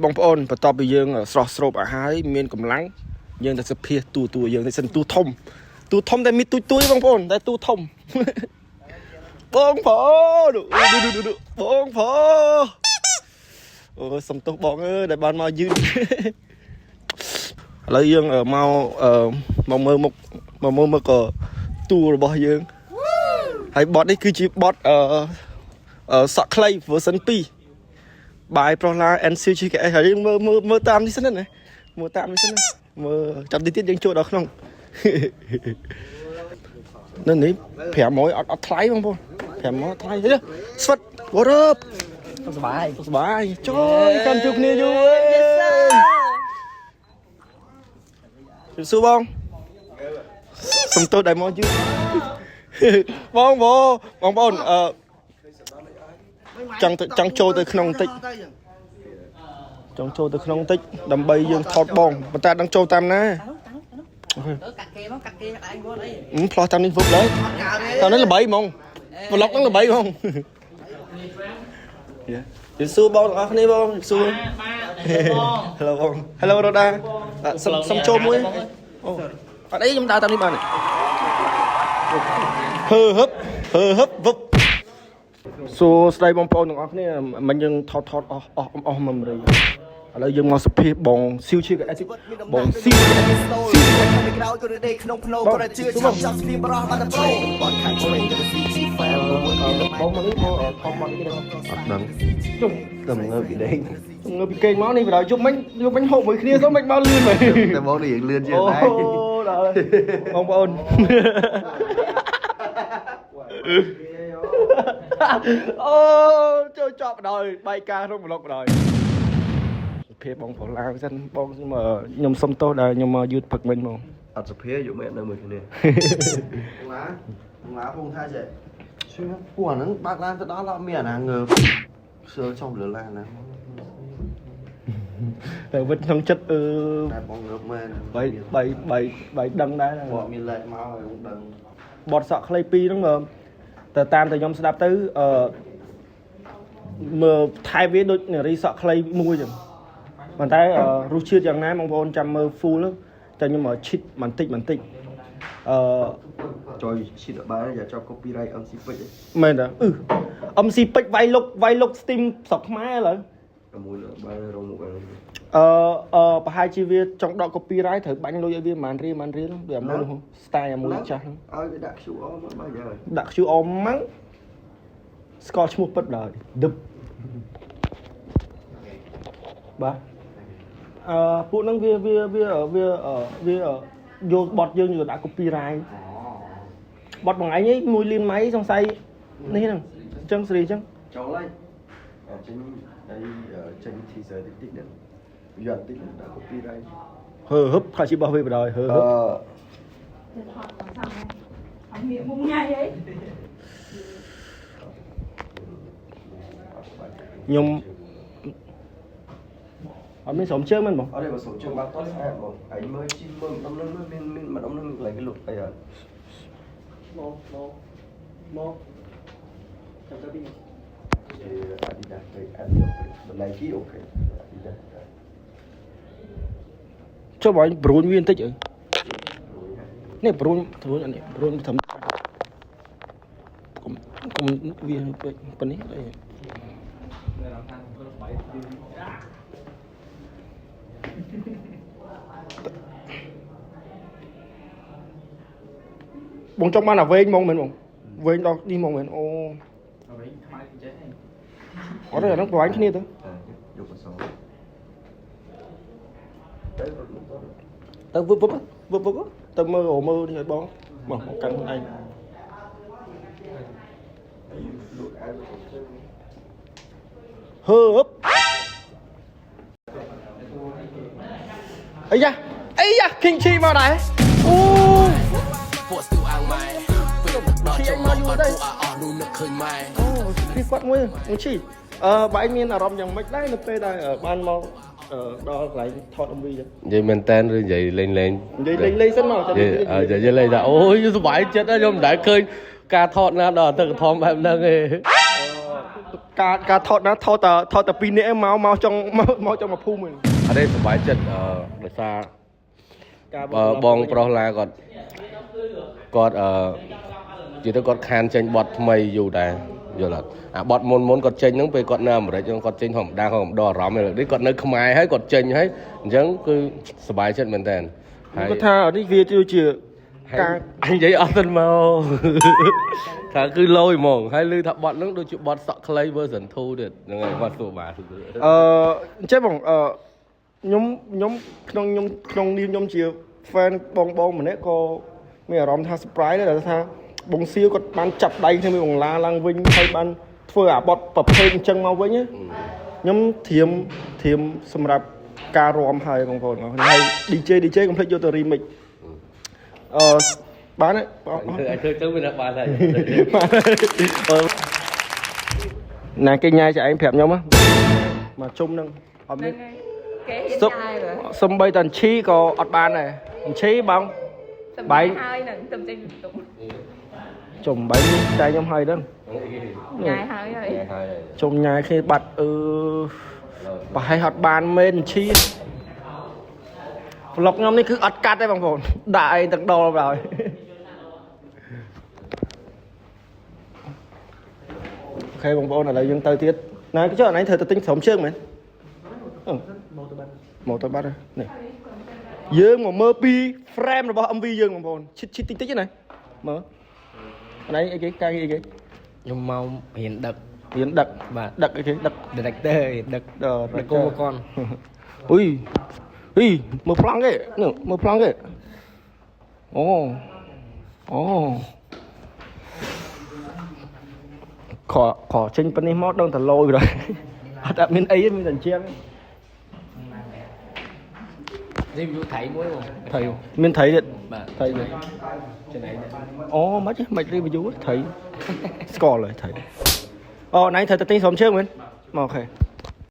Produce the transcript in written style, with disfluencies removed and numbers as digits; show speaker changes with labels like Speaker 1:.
Speaker 1: បងប្អូនបន្ទាប់ពីយើងស្រស់ស្រូបអាហារមានកម្លាំងយើងតែសភាទូយើងតែសិនទូធំតែមានទូបងប្អូនតែទូធំបងប្អូនបងប្អូនអូសំទោសបងអើយដែលបានមកយឺតឥឡូវយើងមកមើលមុខក៏ទូរបស់យើងហើយបតនេះគឺជាបតសក់ខ្លី version 2បាយប្រុសឡា NCGKS ហើយយើងមើលតាមនេះសិនណាមើលតាមនេះសិនណាមើលចាំតិចទៀតយើងចូលដល់ក្នុងនេះ500អត់ថ្លៃបងប្អូន500ថ្លៃទេស្វិត what up សុខសប្បាយជួយកាន់ជួបគ្នាយូរអើយសួរបងសំទោសដែលមកយូរបងប្អូនចង់ចូលទៅក្នុងបន្តិចដើម្បីយើងថតបងប៉ុន្តែដឹងចូលតាមណាកាត់គេមកកាត់គេឯងវត្តអីផ្លោះតាមនេះវឹបលើតាមនេះល្បីហ្មងប្លុកហ្នឹងល្បីហ្មងយេស៊ូបងទាំងអស់គ្នាបងយេស៊ូ Hello បង Hello រ៉ូដាសុំចូលមួយអូអត់អីខ្ញុំដើរតាមនេះបានហើហឹបវឹបសួស្ដីបងប្អូនទាំងអស់គ្នាមិញយើងថតអស់ memory ឥឡូវយើងមកសុភាបងស៊ីវឈីកបងស៊ីវក្រោយក៏រដេក្នុងភ្នោក៏ជឿចាំស្ពីបរោះបានតែប្រូបងខាងឆ្លេងទៅស៊ីជីហ្វែបងមកនេះមកខំមកនេះអត់ដឹងជុំតែងើបពីដេកងើបពីគេងមកនេះបដ យប់មិញហូបមួយគ្នាទៅមិនមកលឿនមែនតែមកនេះលឿនជាងដែរអូដល់បងប្អូនអូចូលចប់បដ យបាយការក្នុងប្លុកបដ យភាពបងប្រុសឡើងសិនបងខ្ញុំសុំទោសដែលខ្ញុំមកយឺតផឹកមិញមកអត់សុភាយកមែននៅមួយគ្នាឡាពងថាចេះជឿពួកអាហ្នឹងបើកឡានទៅដល់អត់មានអាណាងើបសើចុះលើឡានណាតែវិតក្នុងចិត្តតែបងងើបមែនបីដឹងដែរបងមានលេខមកហើយបងដឹងបត់សក់ខ្លី2ហ្នឹងមើលតែតាមតែខ្ញុំស្ដាប់ទៅមើលថែវាដូចនារីសក់ខ្លីមួយចឹងប៉ុន្តែរសជាតិយ៉ាងណាបងប្អូនចាំមើល full តែខ្ញុំមកឈិតបន្តិចជួយឈិតបាយយ៉ាជាប់ copyright MC ពេជ្រមែនតាMC ពេជ្រវាយលុក Steam ស្រុកខ្មែរឥឡូវមួយបាយរងមុខប្រហែលជាវាចង់ដក copyright ត្រូវបាញ់លុយឲ្យវាមិនរៀលវាអាមួយនោះ style អាមួយចាស់ហ្នឹងឲ្យវាដាក់ QR មកបាយហើយដាក់ QR មកស្គាល់ឈ្មោះពិតដល់ដឹបបាទពួកហ្នឹងវាយកបត់យើងយកដាក់ copyright បត់បងឯងឯងមួយលៀនម៉ៃសង្ស័យនេះហ្នឹងអញ្ចឹងស្រីអញ្ចឹងចូលហើយចេញចេញ teaser តិចហ្នឹងយកតិចដាក់ copyright ហឹបខ្លះជាបោះវាបដ យហឹបអត់មានមុំញ៉ៃអីខ្ញុំអត់មានស្រោមជើងមែនបងអត់ទេបើស្រោមជើងបាត់តោះស្អាតបងឯងមើលជីមើលម្ដុំនឹងមានម្ដុំនឹងកន្លែងគេលុបអីអត់មកចាំទៅពីអាឌីដាសទៅអាឌីដាសបន្លែគីអូខេអាឌីដាសចុះបងប្រូនវាបន្តិចអើនេះប្រូនធ្វើអានេះប្រូនធ្វើកុំវាប៉ុណ្នេះអីបងចង់បានអាវែងហ្មងមែនបងវែងដល់នេះហ្មងមែនអូអាវែងខ្មៅចេះអត់ទេអាហ្នឹងប្រហែលគ្នាទៅយកបសទៅវឹបទៅមើលនេះឲ្យបងកាន់ខ្លួនឯងហឺបអាយ៉ាគីងឈីមកដែរអូពួកស្ទូអាំងម៉ែពេលដល់ចំមកគាត់ពួកអស់នោះនឹកឃើញម៉ែអូពីគាត់មួយឈីបើឯងមានអារម្មណ៍យ៉ាងម៉េចដែរនៅពេលដែលបានមកដល់កន្លែងថត MV ចឹងនិយាយមែនតើឬនិយាយលេងសិនមកនិយាយលេងថាអូយសុបាយចិត្តខ្ញុំមិនដែលឃើញការថតណាដល់អតិថមបែបហ្នឹងទេ ការថតណាថតតែពីរនាក់មកចង់មកភូមិហ្នឹង
Speaker 2: អត់ទេសប្បាយចិត្តដោយសារបងប្រុសឡាគាត់និយាយទៅគាត់ខានចេញបត់ថ្មីយូរដែរយល់អត់អាបត់មុនគាត់ចេញហ្នឹងពេលគាត់នៅអាមេរិកគាត់ចេញធម្មតាគាត់មិនដកអារម្មណ៍ទេគាត់នៅខ្មែរហើយគាត់ចេញហើយអញ្ចឹងគឺសប្បាយចិត្តមែនតើហើយ
Speaker 1: គាត់ថានេះវាជាការ
Speaker 2: អញនិយាយអត់ទៅមក ថាគឺលយហ្មងហើយឮថាបត់ហ្នឹងដូចជាបត់សក់ខ្លី version 2ទៀតហ្នឹងហើយគាត់សួរបាទ
Speaker 1: អញ្ចឹងបងខ្ញុំក្នុងនាមខ្ញុំជា fan បងម្នាក់ក៏មានអារម្មណ៍ថា surprise ដែរថាបងសៀវគាត់បានចាប់ដៃគ្នាមួយបងឡាឡើងវិញហើយបានធ្វើអាបត់ប្រភេទអញ្ចឹងមកវិញខ្ញុំធៀមសម្រាប់ការរាំហើយបងប្អូនហើយ DJ complete យកទៅ remix បានទេបង
Speaker 2: អាចធ្វើទៅវាបានហើយ
Speaker 1: ណាគេញ៉ាយចែងប្រាប់ខ្ញុំមកជុំនឹងអត់មាន
Speaker 3: គេហ៊ានញ៉ាយបើ
Speaker 1: សំបីតាឈីក៏អត់បានដែរឈីបង
Speaker 3: បាយហើយនឹងទៅចេញបន្ទុក
Speaker 1: ជុំបាយនេះតែខ្ញុំហើយដឹង
Speaker 3: ញ៉ាយហើយ
Speaker 1: ជុំញ៉ាយគ្នាបាត់ប្រហែលអត់បានមែនឈីប្លុកខ្ញុំនេះគឺអត់កាត់ទេបងប្អូនដាក់ឯងទាំងដលទៅហើយអូខេបងប្អូនឥឡូវយើងទៅទៀតណាចុះអញត្រូវទៅទិញស្រោមជើងមែនមកទៅបាត់នេះយើងមកមើលពី frame របស់ MV យើងបងប្អូនឈិតតិចណាមើលអីគេការងារអីគេ
Speaker 2: ខ្ញុំមករៀនដឹកបាទ
Speaker 1: ដឹកអីគេដឹក
Speaker 2: director ដឹកគោមកកន
Speaker 1: អុយមើលប្លង់គេនេះមើលប្លង់គេអូខចេញប៉ុណ្នេះមកដឹងតែលយrồi អត់មានអីទេមានតែជាង
Speaker 2: review ថៃមួយបង
Speaker 1: ថៃមានថៃទៀត
Speaker 2: បាទ
Speaker 1: ថៃទៀត
Speaker 2: ចំណាយ
Speaker 1: អូមិន review ថៃស្គាល់ហើយថៃអូណៃត្រូវទៅទិញស្រោមជើងមែនមកអូខេ